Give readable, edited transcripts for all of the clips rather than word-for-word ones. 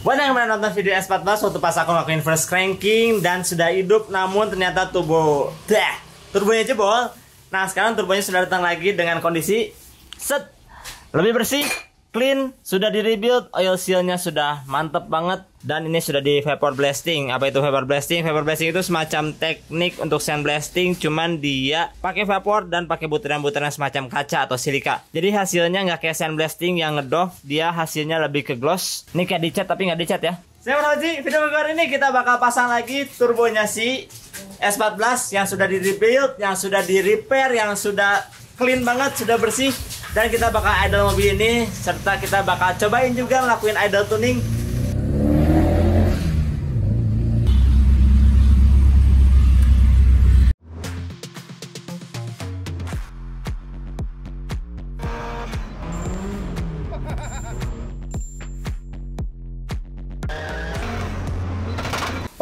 Buat yang pernah nonton video S14 waktu pas aku ngelakuin first cranking dan sudah hidup namun ternyata turbonya jebol. Nah sekarang turbonya sudah datang lagi dengan kondisi lebih bersih, clean, sudah di rebuild, oil sealnya sudah mantep banget. Dan ini sudah di vapor blasting. Apa itu vapor blasting? Vapor blasting itu semacam teknik untuk sandblasting, cuman dia pakai vapor dan pakai butiran-butiran semacam kaca atau silika. Jadi hasilnya nggak kayak sandblasting yang ngedoff, dia hasilnya lebih ke gloss. Ini kayak dicat tapi nggak dicat ya. Saya Fauzi, video kali ini kita bakal pasang lagi turbonya si S14 yang sudah di rebuild, yang sudah di repair, yang sudah clean banget, sudah bersih. Dan kita bakal idle mobil ini, serta kita bakal cobain juga ngelakuin idle tuning.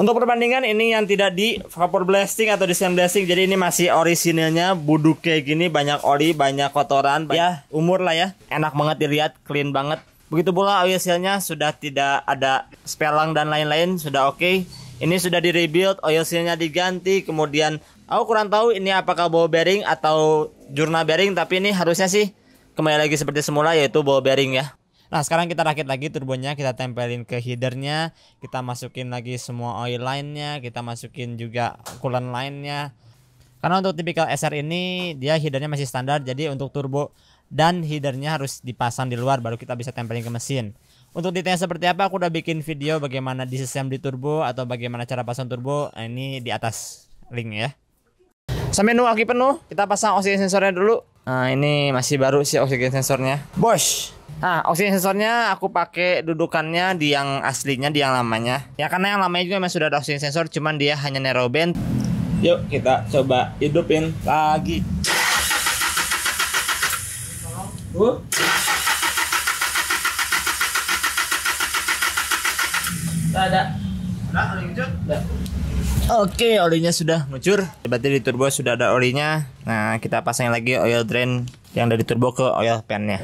Untuk perbandingan ini yang tidak di vapor blasting atau di sandblasting, jadi ini masih orisinilnya, buduk kayak gini, banyak oli, banyak kotoran, ya umur lah ya, enak banget dilihat, clean banget. Begitu pula oil sealnya sudah tidak ada spelang dan lain-lain, sudah oke. Ini sudah di rebuild, oil sealnya diganti, kemudian aku kurang tahu ini apakah ball bearing atau jurnal bearing, tapi ini harusnya sih kembali lagi seperti semula yaitu ball bearing ya. Nah sekarang kita rakit lagi turbonya, kita tempelin ke headernya, kita masukin lagi semua oil line-nya, kita masukin juga coolant line-nya. Karena untuk tipikal SR ini dia headernya masih standar, jadi untuk turbo dan headernya harus dipasang di luar baru kita bisa tempelin ke mesin. Untuk detailnya seperti apa aku udah bikin video bagaimana disassemble di turbo atau bagaimana cara pasang turbo, nah, ini di atas link ya. Sampai nunggu aki penuh, kita pasang oksigen sensornya dulu. Nah ini masih baru sih oksigen sensornya, Bosch. Nah, oksigen sensornya aku pakai dudukannya di yang aslinya, di yang lamanya. Ya karena yang lamanya juga memang sudah ada oksigen sensor, cuman dia hanya narrow band. Yuk kita coba hidupin lagi. Ada. Oke, olinya sudah ngucur. Berarti di turbo sudah ada olinya. Nah, kita pasang lagi oil drain yang dari turbo ke oil pan-nya.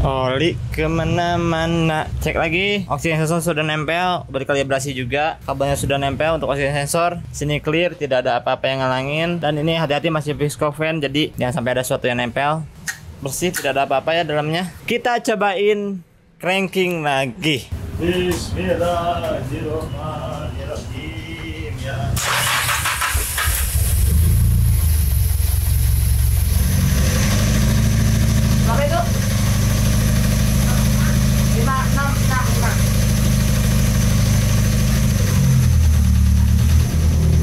Oli kemana-mana. Cek lagi, oksigen sensor sudah nempel, berkalibrasi juga. Kabelnya sudah nempel untuk oksigen sensor. Sini clear, tidak ada apa-apa yang ngalangin. Dan ini hati-hati masih viscofan, jadi jangan sampai ada sesuatu yang nempel. Bersih, tidak ada apa-apa ya dalamnya. Kita cobain cranking lagi. Bismillahirrahmanirrahim ya. Berapa itu? 5, 6,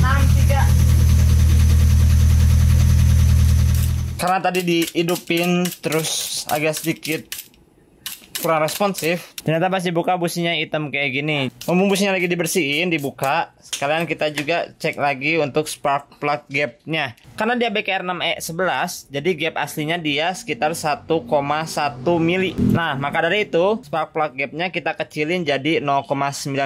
3. Karena tadi dihidupin terus agak sedikit kurang responsif, ternyata pas dibuka businya hitam kayak gini. Mumpung businya lagi dibersihin, dibuka, sekalian kita juga cek lagi untuk spark plug gapnya. Karena dia BKR6E11, jadi gap aslinya dia sekitar 1,1 mili. Nah maka dari itu spark plug gapnya kita kecilin jadi 0,9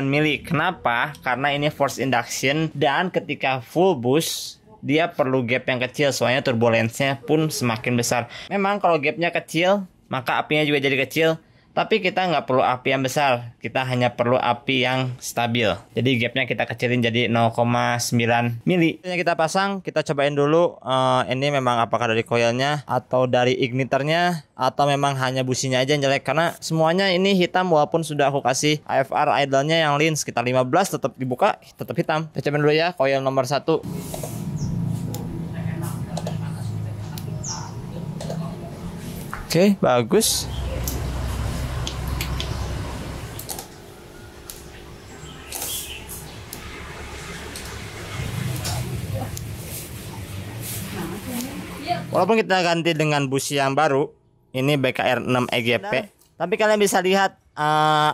mili. Kenapa? Karena ini force induction dan ketika full boost dia perlu gap yang kecil, soalnya turbulence-nya pun semakin besar. Memang kalau gapnya kecil maka apinya juga jadi kecil, tapi kita nggak perlu api yang besar, kita hanya perlu api yang stabil. Jadi gapnya kita kecilin jadi 0,9 mili. Kita pasang, kita cobain dulu ini memang apakah dari coilnya atau dari igniternya atau memang hanya businya aja yang jelek. Karena semuanya ini hitam walaupun sudah aku kasih AFR idle-nya yang lean sekitar 15, tetap dibuka tetap hitam. Kita cobain dulu ya coil nomor 1. Oke, bagus. Walaupun kita ganti dengan busi yang baru, ini BKR6 EGP, tapi kalian bisa lihat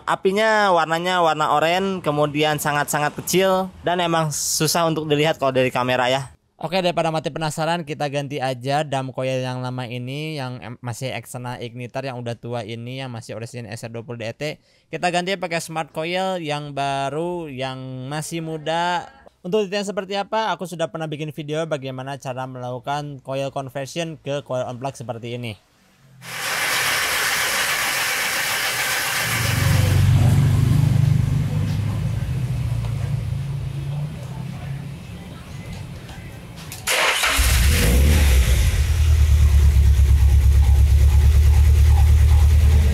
apinya warnanya warna oranye, kemudian sangat-sangat kecil dan emang susah untuk dilihat kalau dari kamera ya. Oke, daripada mati penasaran, kita ganti aja dam coil yang lama ini, yang masih external igniter yang udah tua ini, yang masih orisinil SR20 DET. Kita ganti pakai smart coil yang baru, yang masih muda. Untuk detailnya seperti apa, aku sudah pernah bikin video bagaimana cara melakukan coil conversion ke coil on plug seperti ini.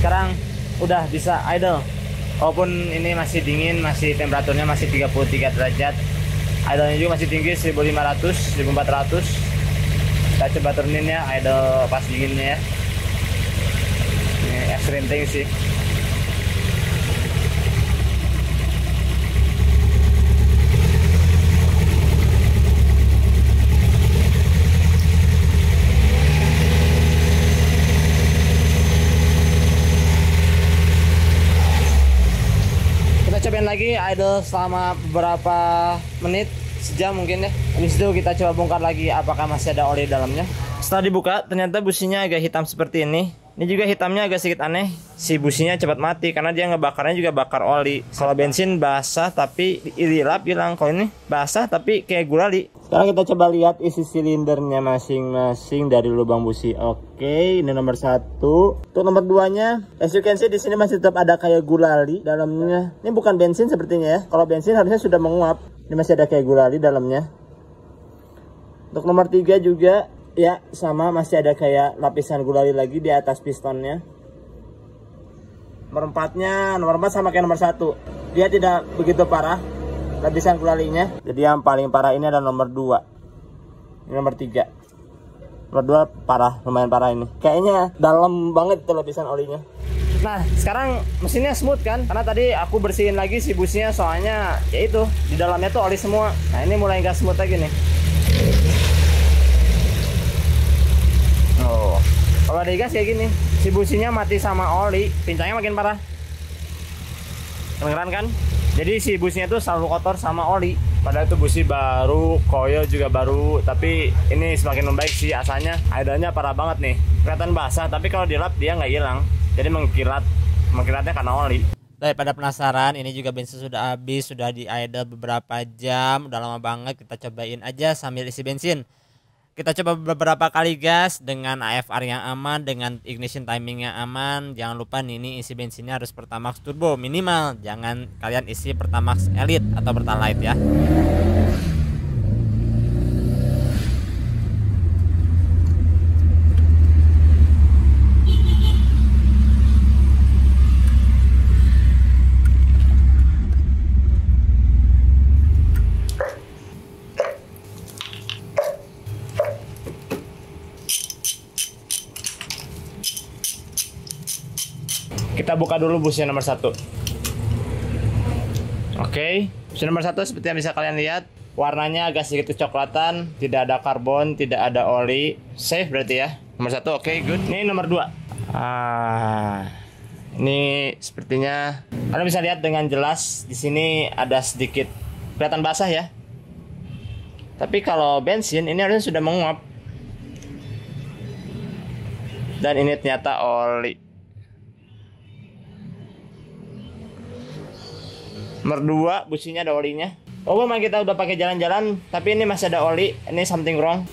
sekarang udah bisa idle. Walaupun ini masih dingin, masih temperaturnya masih 33 derajat. Idle-nya juga masih tinggi 1500, 1400. Kita coba turunin ya idle pas dinginnya ya. Ini extreme thing sih. Cobain lagi idle selama beberapa menit, sejam mungkin ya. Habis itu kita coba bongkar lagi apakah masih ada oli dalamnya. Setelah dibuka ternyata businya agak hitam seperti ini. Ini juga hitamnya agak sedikit aneh. Si businya cepat mati karena dia ngebakarnya juga bakar oli. Kalau bensin basah tapi dilap hilang. Kalau ini basah tapi kayak gulali. Sekarang kita coba lihat isi silindernya masing-masing dari lubang busi. Oke, ini nomor 1. Untuk nomor 2-nya, as you can see di sini masih tetap ada kayak gulali dalamnya. Ini bukan bensin sepertinya ya. Kalau bensin harusnya sudah menguap. Ini masih ada kayak gulali dalamnya. Untuk nomor 3 juga ya sama, masih ada kayak lapisan gulali lagi di atas pistonnya. Nomor 4-nya, nomor 4 sama kayak nomor 1. Dia tidak begitu parah lapisan gulalinya. Jadi yang paling parah ini adalah nomor 2. Ini nomor 3. Nomor 2 parah, lumayan parah ini. Kayaknya dalam banget itu lapisan olinya. Nah, sekarang mesinnya smooth kan? Karena tadi aku bersihin lagi si busnya, soalnya ya itu di dalamnya tuh oli semua. Nah, ini mulai nggak smooth lagi nih. Oh, kalau digas kayak gini, si businya mati sama oli, pincangnya makin parah. Kedengeran kan? Jadi si businya tuh selalu kotor sama oli. Padahal itu busi baru, koil juga baru, tapi ini semakin membaik sih. Asalnya idle-nya parah banget nih. Kelihatan basah, tapi kalau dilap dia nggak hilang. Jadi mengkilatnya karena oli. Daripada penasaran, ini juga bensin sudah habis, sudah di idle beberapa jam, udah lama banget. Kita cobain aja sambil isi bensin. Kita coba beberapa kali gas dengan AFR yang aman, dengan ignition timing yang aman. Jangan lupa nih, ini isi bensinnya harus Pertamax Turbo minimal. Jangan kalian isi Pertamax Elite atau Pertalite ya. Kita buka dulu busnya nomor 1. Oke, busnya nomor 1 seperti yang bisa kalian lihat, warnanya agak sedikit kecoklatan, tidak ada karbon, tidak ada oli. Safe berarti ya. Nomor 1 oke, good. Ini nomor 2. Ini sepertinya kalian bisa lihat dengan jelas di sini ada sedikit kelihatan basah ya. Tapi kalau bensin ini harusnya sudah menguap. Dan ini ternyata oli. Nomor 2 businya ada olinya. Oh, memang kita udah pakai jalan-jalan, tapi ini masih ada oli. Ini something wrong.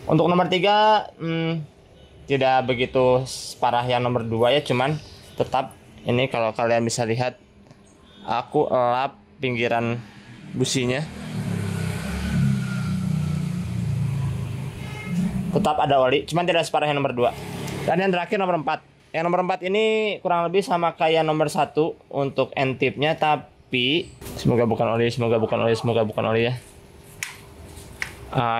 Untuk nomor 3 tidak begitu parah yang nomor 2 ya, cuman tetap ini kalau kalian bisa lihat, aku elap pinggiran businya. Tetap ada oli, cuman tidak separah yang nomor 2. Dan yang terakhir nomor 4. Yang nomor 4 ini kurang lebih sama kayak nomor 1 untuk end tipnya, tapi semoga bukan oli, semoga bukan oli ya.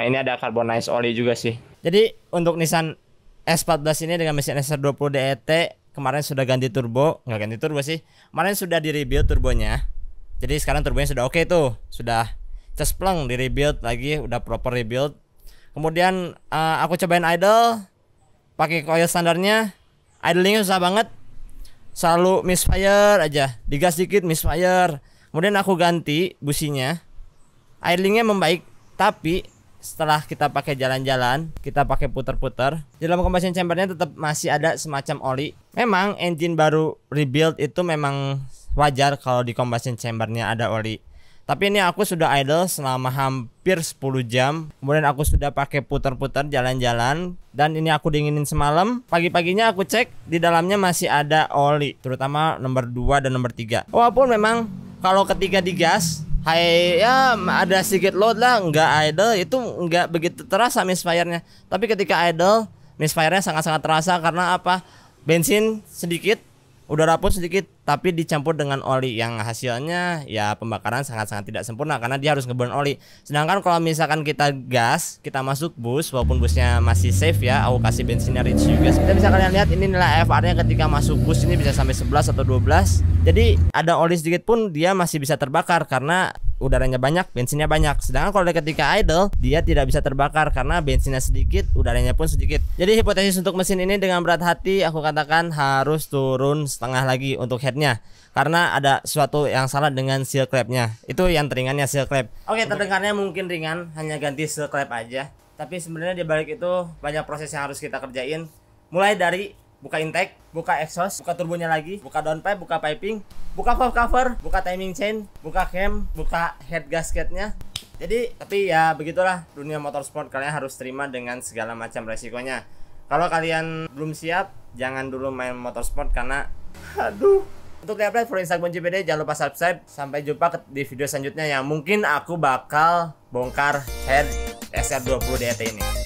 Ini ada carbonized oli juga sih. Jadi untuk Nissan S14 ini dengan mesin SR20 DET kemarin sudah ganti turbo, nggak ganti turbo sih. Kemarin sudah di rebuild turbonya. Jadi sekarang turbonya sudah oke tuh, sudah cespleng di rebuild lagi, udah proper rebuild. Kemudian aku cobain idle, pakai coil standarnya, idlingnya susah banget. Selalu misfire aja, digas dikit misfire. Kemudian aku ganti businya, idlingnya membaik. Tapi setelah kita pakai jalan-jalan, kita pakai putar-putar, di dalam combustion chambernya tetap masih ada semacam oli. Memang engine baru rebuild itu memang wajar kalau di combustion chambernya ada oli. Tapi ini aku sudah idle selama hampir 10 jam. Kemudian aku sudah pakai putar-putar jalan-jalan. Dan ini aku dinginin semalam. Pagi-paginya aku cek di dalamnya masih ada oli, terutama nomor 2 dan nomor 3. Walaupun memang kalau ketika digas ya ada sedikit load lah, nggak idle itu nggak begitu terasa misfire-nya. Tapi ketika idle misfire-nya sangat-sangat terasa. Karena apa? Bensin sedikit, udara pun sedikit, tapi dicampur dengan oli yang hasilnya ya pembakaran sangat-sangat tidak sempurna karena dia harus ngeburn oli. Sedangkan kalau misalkan kita gas, kita masuk bus, walaupun busnya masih safe ya, aku kasih bensinnya rich juga. Kita bisa kalian lihat ini nilai AFR-nya ketika masuk bus ini bisa sampai 11 atau 12. Jadi ada oli sedikit pun dia masih bisa terbakar karena udaranya banyak, bensinnya banyak. Sedangkan kalau ketika idle, dia tidak bisa terbakar karena bensinnya sedikit, udaranya pun sedikit. Jadi hipotesis untuk mesin ini dengan berat hati aku katakan harus turun setengah lagi untuk headnya karena ada sesuatu yang salah dengan seal clamp-nya. Itu yang teringannya seal clamp. Oke, terdengarnya mungkin ringan, hanya ganti seal clamp aja. Tapi sebenarnya di balik itu banyak proses yang harus kita kerjain. Mulai dari buka intake, buka exhaust, buka turbonya lagi, buka downpipe, buka piping, buka valve cover, buka timing chain, buka cam, buka head gasketnya. Jadi tapi ya begitulah dunia motorsport, kalian harus terima dengan segala macam resikonya. Kalau kalian belum siap, jangan dulu main motorsport karena aduh. Untuk update for Instagram JPD jangan lupa subscribe. Sampai jumpa di video selanjutnya yang mungkin aku bakal bongkar head SR20 DT ini.